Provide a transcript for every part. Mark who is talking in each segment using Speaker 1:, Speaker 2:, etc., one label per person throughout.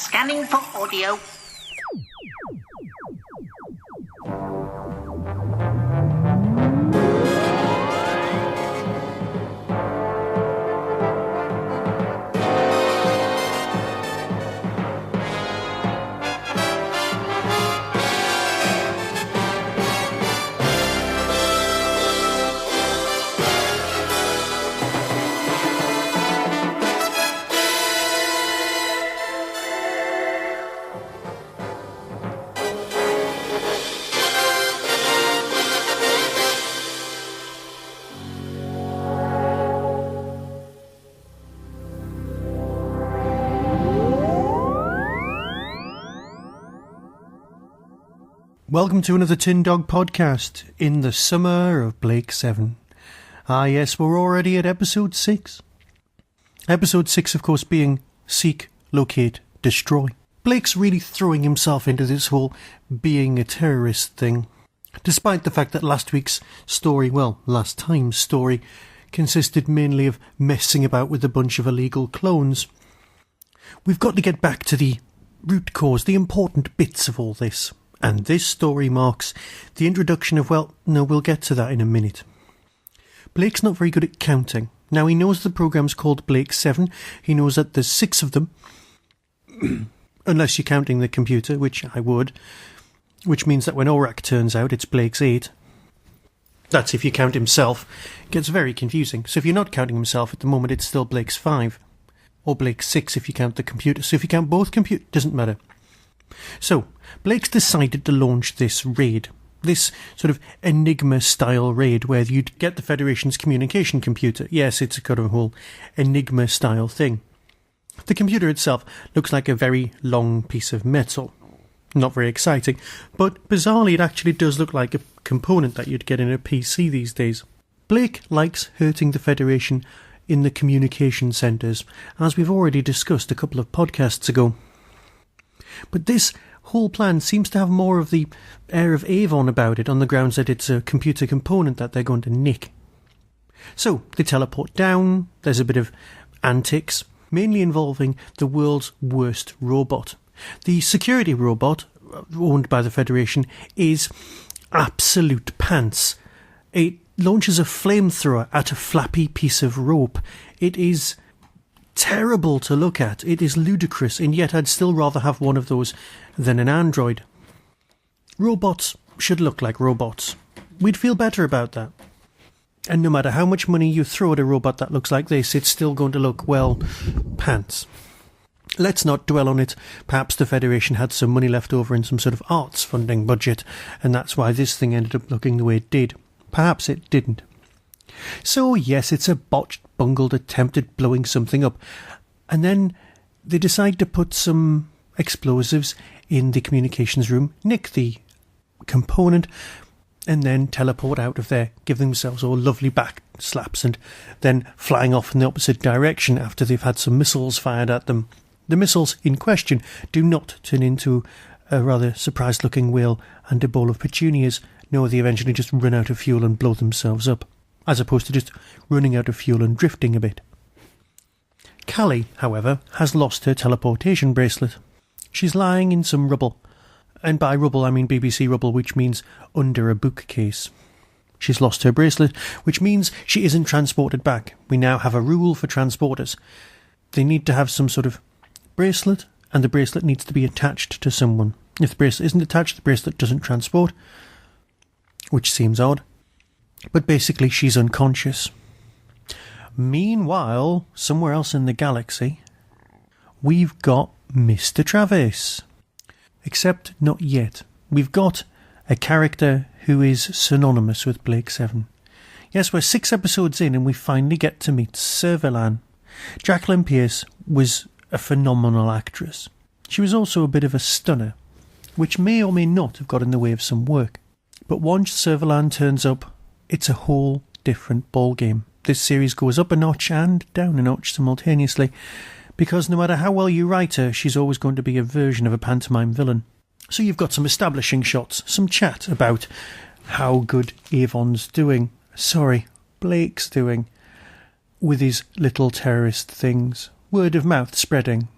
Speaker 1: Scanning for audio.
Speaker 2: Welcome to another Tin Dog podcast in the summer of Blake 7. Ah yes, we're already at episode 6. Episode 6 of course being Seek, Locate, Destroy. Blake's really throwing himself into this whole being a terrorist thing. Despite the fact that last time's story, consisted mainly of messing about with a bunch of illegal clones. We've got to get back to the root cause, the important bits of all this. And this story marks the introduction of, we'll get to that in a minute. Blake's not very good at counting. Now, he knows the program's called Blake 7. He knows that there's 6 of them. Unless you're counting the computer, which I would. Which means that when Orak turns out, it's Blake's 8. That's if you count himself. It gets very confusing. So if you're not counting himself at the moment, it's still Blake's 5. Or Blake's 6 if you count the computer. So if you count both computers, doesn't matter. So, Blake's decided to launch this raid, this sort of Enigma-style raid where you'd get the Federation's communication computer. Yes, it's a kind of a whole Enigma-style thing. The computer itself looks like a very long piece of metal. Not very exciting, but bizarrely it actually does look like a component that you'd get in a PC these days. Blake likes hurting the Federation in the communication centres, as we've already discussed a couple of podcasts ago. But this whole plan seems to have more of the air of Avon about it, on the grounds that it's a computer component that they're going to nick. So, they teleport down, there's a bit of antics, mainly involving the world's worst robot. The security robot, owned by the Federation, is absolute pants. It launches a flamethrower at a flappy piece of rope. It is terrible to look at. It is ludicrous, and yet I'd still rather have one of those than an android. Robots should look like robots. We'd feel better about that. And no matter how much money you throw at a robot that looks like this, it's still going to look, pants. Let's not dwell on it. Perhaps the Federation had some money left over in some sort of arts funding budget, and that's why this thing ended up looking the way it did. Perhaps it didn't. So yes, it's a botched, bungled attempt at blowing something up. And then they decide to put some explosives in the communications room, nick the component, and then teleport out of there, give themselves all lovely back slaps, and then flying off in the opposite direction after they've had some missiles fired at them. The missiles in question do not turn into a rather surprised-looking whale and a bowl of petunias. No, they eventually just run out of fuel and blow themselves up, as opposed to just running out of fuel and drifting a bit. Callie, however, has lost her teleportation bracelet. She's lying in some rubble. And by rubble I mean BBC rubble, which means under a bookcase. She's lost her bracelet, which means she isn't transported back. We now have a rule for transporters. They need to have some sort of bracelet, and the bracelet needs to be attached to someone. If the bracelet isn't attached, the bracelet doesn't transport, which seems odd. But basically, she's unconscious. Meanwhile, somewhere else in the galaxy, we've got Mr. Travis. Except not yet. We've got a character who is synonymous with Blake 7. Yes, we're 6 episodes in and we finally get to meet Servalan. Jacqueline Pearce was a phenomenal actress. She was also a bit of a stunner, which may or may not have got in the way of some work. But once Servalan turns up, it's a whole different ballgame. This series goes up a notch and down a notch simultaneously, because no matter how well you write her, she's always going to be a version of a pantomime villain. So you've got some establishing shots, some chat about how good Avon's doing. Blake's doing with his little terrorist things. Word of mouth spreading.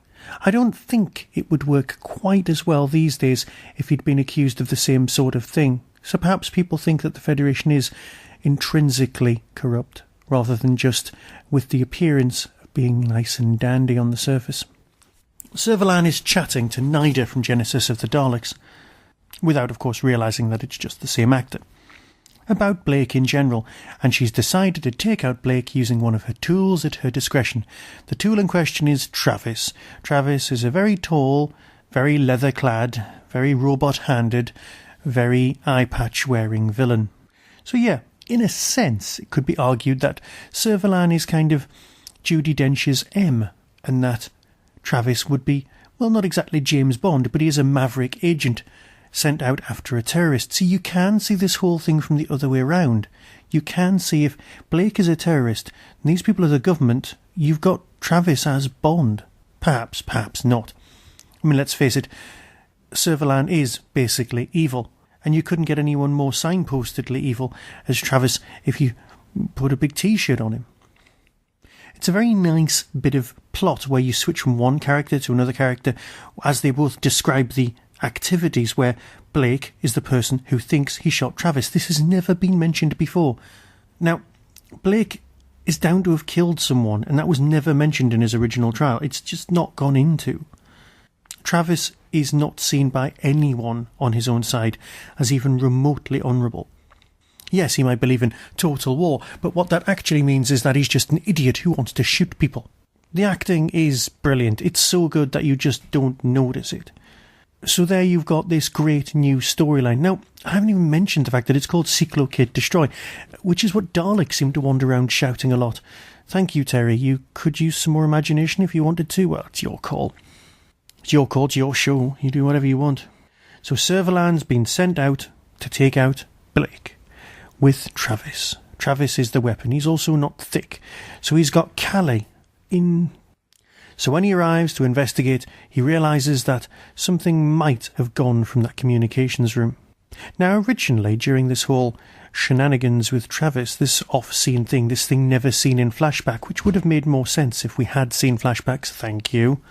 Speaker 2: I don't think it would work quite as well these days if he'd been accused of the same sort of thing. So perhaps people think that the Federation is intrinsically corrupt, rather than just with the appearance of being nice and dandy on the surface. Servalan is chatting to Nyder from Genesis of the Daleks, without of course realising that it's just the same actor, about Blake in general, and she's decided to take out Blake using one of her tools at her discretion. The tool in question is Travis. Travis is a very tall, very leather-clad, very robot-handed, very eye-patch-wearing villain. So yeah, in a sense, it could be argued that Servalan is kind of Judi Dench's M, and that Travis would be, well, not exactly James Bond, but he is a maverick agent sent out after a terrorist. So you can see this whole thing from the other way around. You can see if Blake is a terrorist and these people are the government, you've got Travis as Bond. Perhaps, perhaps not. I mean, let's face it, Servalan is basically evil, and you couldn't get anyone more signpostedly evil as Travis if you put a big T-shirt on him. It's a very nice bit of plot where you switch from one character to another character as they both describe the activities, where Blake is the person who thinks he shot Travis. This has never been mentioned before. Now, Blake is down to have killed someone, and that was never mentioned in his original trial. It's just not gone into. Travis is not seen by anyone on his own side as even remotely honourable. Yes, he might believe in total war, but what that actually means is that he's just an idiot who wants to shoot people. The acting is brilliant. It's so good that you just don't notice it. So there you've got this great new storyline. Now, I haven't even mentioned the fact that it's called Cyclokid Destroy, which is what Daleks seem to wander around shouting a lot. Thank you, Terry. You could use some more imagination if you wanted to. Well, it's your call. It's your call, it's your show. You do whatever you want. So Servalan's been sent out to take out Blake with Travis. Travis is the weapon. He's also not thick. So he's got Calais in. So when he arrives to investigate, he realises that something might have gone from that communications room. Now, originally, during this whole shenanigans with Travis, this off-scene thing, this thing never seen in flashback, which would have made more sense if we had seen flashbacks, thank you.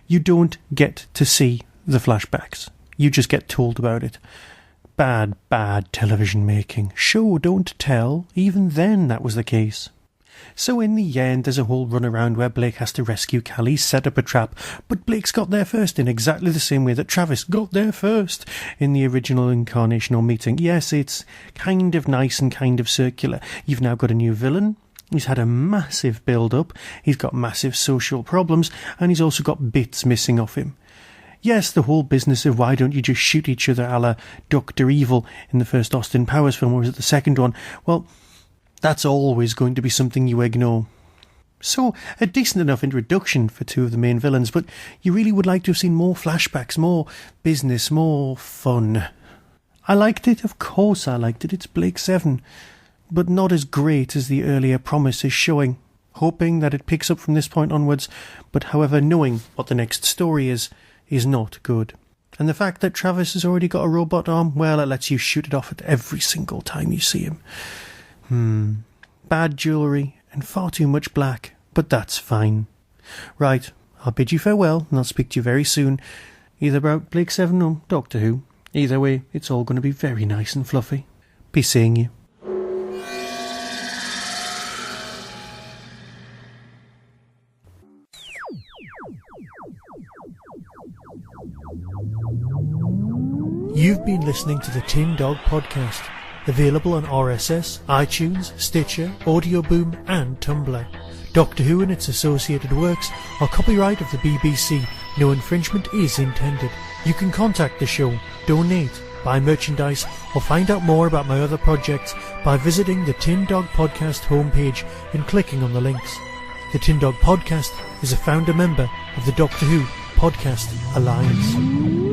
Speaker 2: You don't get to see the flashbacks. You just get told about it. Bad, bad television making. Show, don't tell. Even then, that was the case. So in the end, there's a whole runaround where Blake has to rescue Callie, set up a trap, but Blake's got there first in exactly the same way that Travis got there first in the original incarnation or meeting. Yes, it's kind of nice and kind of circular. You've now got a new villain. He's had a massive build-up. He's got massive social problems, and he's also got bits missing off him. Yes, the whole business of why don't you just shoot each other a la Dr. Evil in the first Austin Powers film, or was it the second one? Well, that's always going to be something you ignore. So, a decent enough introduction for two of the main villains, but you really would like to have seen more flashbacks, more business, more fun. I liked it, of course I liked it, it's Blake 7, but not as great as the earlier promise is showing. Hoping that it picks up from this point onwards, but however, knowing what the next story is not good. And the fact that Travis has already got a robot arm, well, it lets you shoot it off at every single time you see him. Bad jewellery and far too much black, but that's fine. Right, I'll bid you farewell and I'll speak to you very soon, either about Blake 7 or Doctor Who. Either way, it's all going to be very nice and fluffy. Be seeing you. You've been listening to the Tin Dog Podcast, available on RSS, iTunes, Stitcher, Audio Boom and Tumblr. Doctor Who and its associated works are copyright of the BBC. No infringement is intended. You can contact the show, donate, buy merchandise or find out more about my other projects by visiting the Tin Dog Podcast homepage and clicking on the links. The Tin Dog Podcast is a founder member of the Doctor Who Podcast Alliance.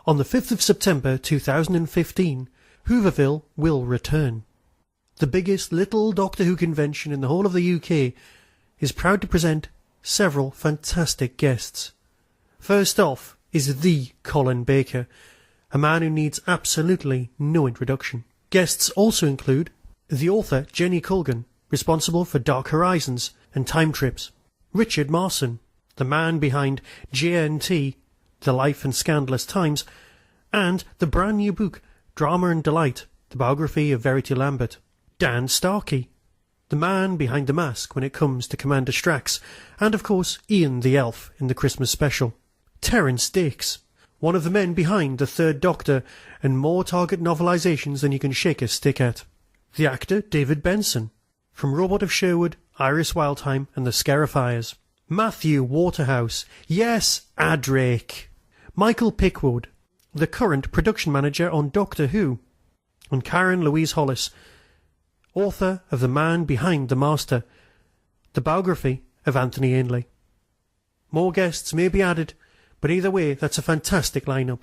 Speaker 2: On the 5th of September 2015, Hooverville will return. The biggest little Doctor Who convention in the whole of the UK is proud to present several fantastic guests. First off, is the Colin Baker, a man who needs absolutely no introduction. Guests also include the author Jenny Colgan, responsible for Dark Horizons and Time Trips, Richard Marson, the man behind JNT, The Life and Scandalous Times, and the brand new book Drama and Delight, the biography of Verity Lambert, Dan Starkey, the man behind the mask when it comes to Commander Strax, and of course Ian the Elf in the Christmas special, Terence Dix, one of the men behind the Third Doctor and more Target novelisations than you can shake a stick at, the actor David Benson, from Robot of Sherwood, Iris Wildtime and the Scarifiers, Matthew Waterhouse, yes, Adrake, Michael Pickwood, the current production manager on Doctor Who, and Karen Louise Hollis, author of The Man Behind the Master, the biography of Anthony Ainley. More guests may be added, but either way, that's a fantastic lineup.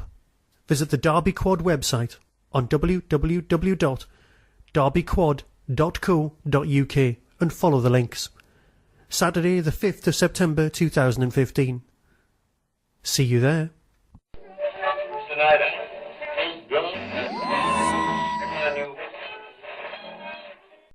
Speaker 2: Visit the Derby Quad website on www.derbyquad.co.uk and follow the links. Saturday the 5th of September 2015. See you there.
Speaker 1: Tonight, Bill, on you